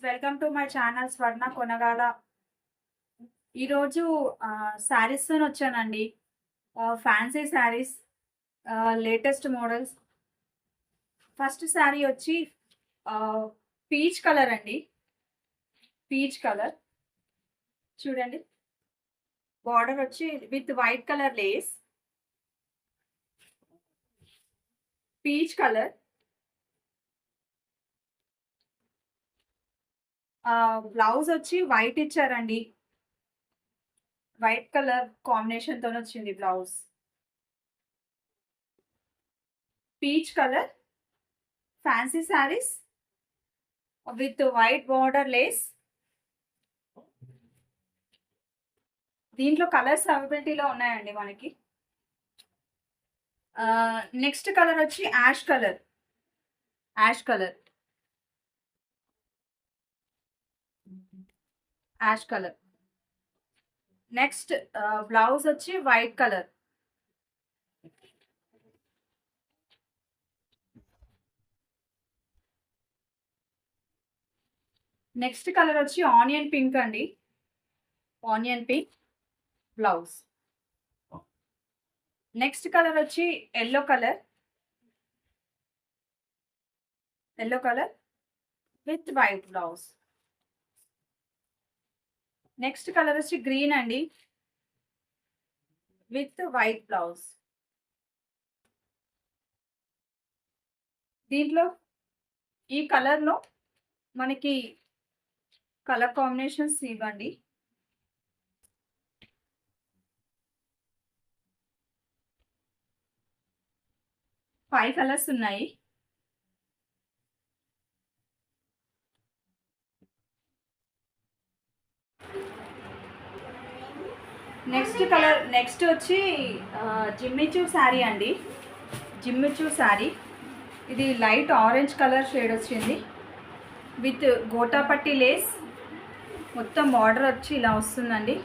Welcome to my channel స్వర్ణ కొనగాల. ఈరోజు శారీస్‌తో వచ్చానండి. Fancy saris, latest models. First sari వచ్చి పీచ్ కలర్ అండి. పీచ్ కలర్ చూడండి. బార్డర్ వచ్చి with white colour lace. Peach colour. Blouse వచ్చి వైట్ ఇచ్చారండి. వైట్ కలర్ కాంబినేషన్‌తో వచ్చింది blouse. Peach colour fancy saris with white border lace. దీంట్లో కలర్స్ అవైలబిలిటీలో ఉన్నాయండి మనకి. నెక్స్ట్ కలర్ వచ్చి ash colour. Ash colour. Ash colour. Next blouse వచ్చి వైట్ కలర్. నెక్స్ట్ కలర్ వచ్చి ఆనియన్ పింక్ అండి. Onion pink blouse. Next colour వచ్చి yellow colour. Yellow colour with white blouse. Next colour వచ్చి green అండి with white blouse. దీంట్లో ఈ కలర్లో మనకి కలర్ కాంబినేషన్స్ ఇవ్వండి. ఫైవ్ కలర్స్ ఉన్నాయి. నెక్స్ట్ వచ్చి జిమ్మిచూ శారీ అండి. జిమ్మిచూ శారీ. ఇది లైట్ ఆరెంజ్ కలర్ షేడ్ వచ్చింది విత్ గోటాపట్టి లేస్. మొత్తం బార్డర్ వచ్చి ఇలా వస్తుందండి.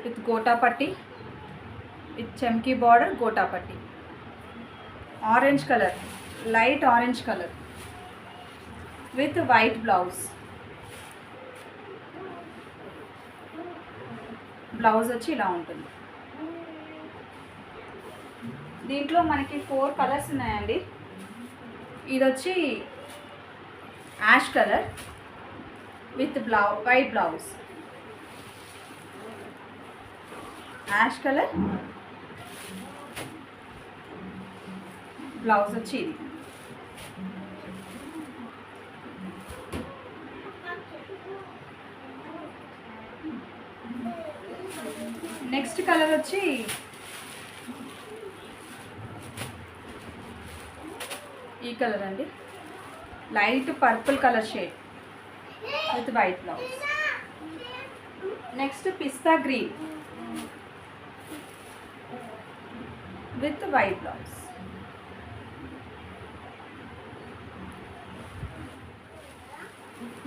With gotapatti, with chamki border, gotapatti. Orange colour, light orange colour with white blouse. Blouse వచ్చి ఇలా ఉంటుంది. దీంట్లో మనకి 4 కలర్స్ ఉన్నాయండి. ఇది వచ్చి ash colour with white blouse. Ash colour blouse వచ్చి ఇది. నెక్స్ట్ కలర్ వచ్చి ఈ కలర్ అండి. Light purple colour shade with white blouse. Next pista green with white blouse.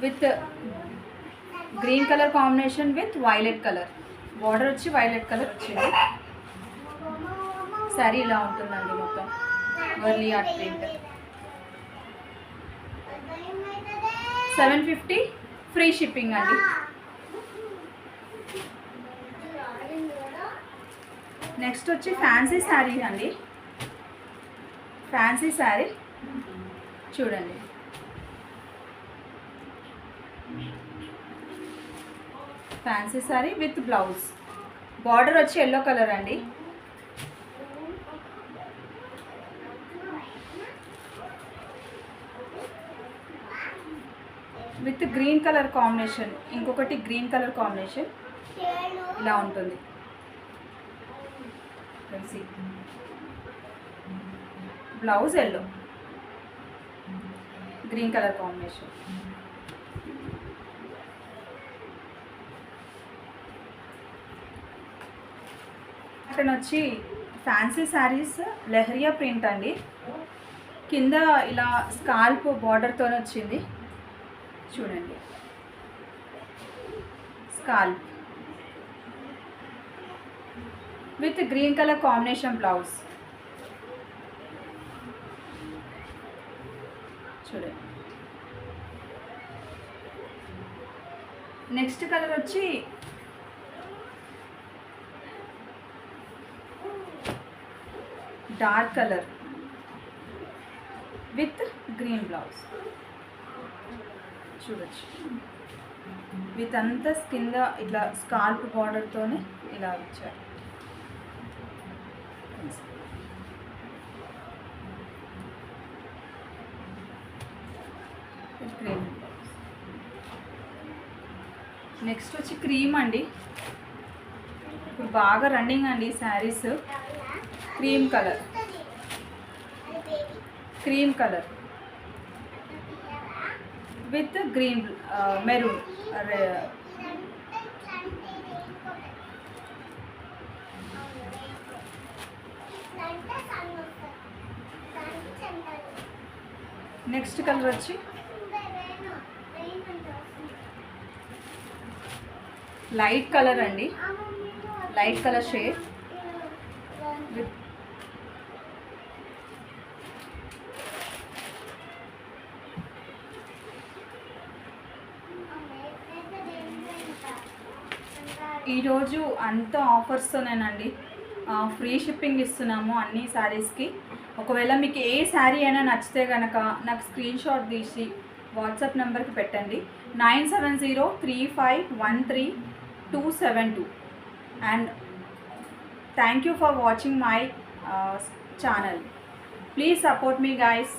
With green colour combination with violet colour. Border వచ్చి violet colour వచ్చింది. శారీ ఇలా ఉంటుందండి మొత్తం. Warli art print. 750 free shipping అండి. నెక్స్ట్ వచ్చి ఫ్యాన్సీ శారీ అండి. ఫ్యాన్సీ శారీ చూడండి. Fancy sari with blouse. Border వచ్చి ఎల్లో కలర్ అండి. With green colour combination. ఇంకొకటి గ్రీన్ కలర్ కాంబినేషన్ ఇలా ఉంటుంది. Blouse yellow, green colour combination. Pattern వచ్చి ఫ్యాన్సీ శారీస్ లెహరియా ప్రింట్ అండి. కింద ఇలా స్కాల్ప్ బార్డర్తో వచ్చింది చూడండి. Scalp with green colour combination blouse చూడండి. నెక్స్ట్ కలర్ వచ్చి dark colour with green blouse. చూడొచ్చు విత్ అంతా కింద ఇట్లా స్కాల్ప్ బార్డర్తోనే ఇలా వచ్చారు. Green blouse. నెక్స్ట్ వచ్చి క్రీమ్ అండి. ఇప్పుడు బాగా రన్నింగ్ అండి saris. Cream colour with green maroon next colour వచ్చి లైట్ కలర్ అండి, లైట్ కలర్ షేడ్ విత్ ఈరోజు అంత ఆఫర్స్తోనేనండి. ఫ్రీ షిప్పింగ్ ఇస్తున్నాము అన్ని శారీస్కి. ఒకవేళ మీకు ఏ శారీ అయినా నచ్చితే కనుక నాకు స్క్రీన్ షాట్ తీసి వాట్సాప్ నెంబర్కి పెట్టండి. 9703513272. And thank you for watching my channel. Please support me guys.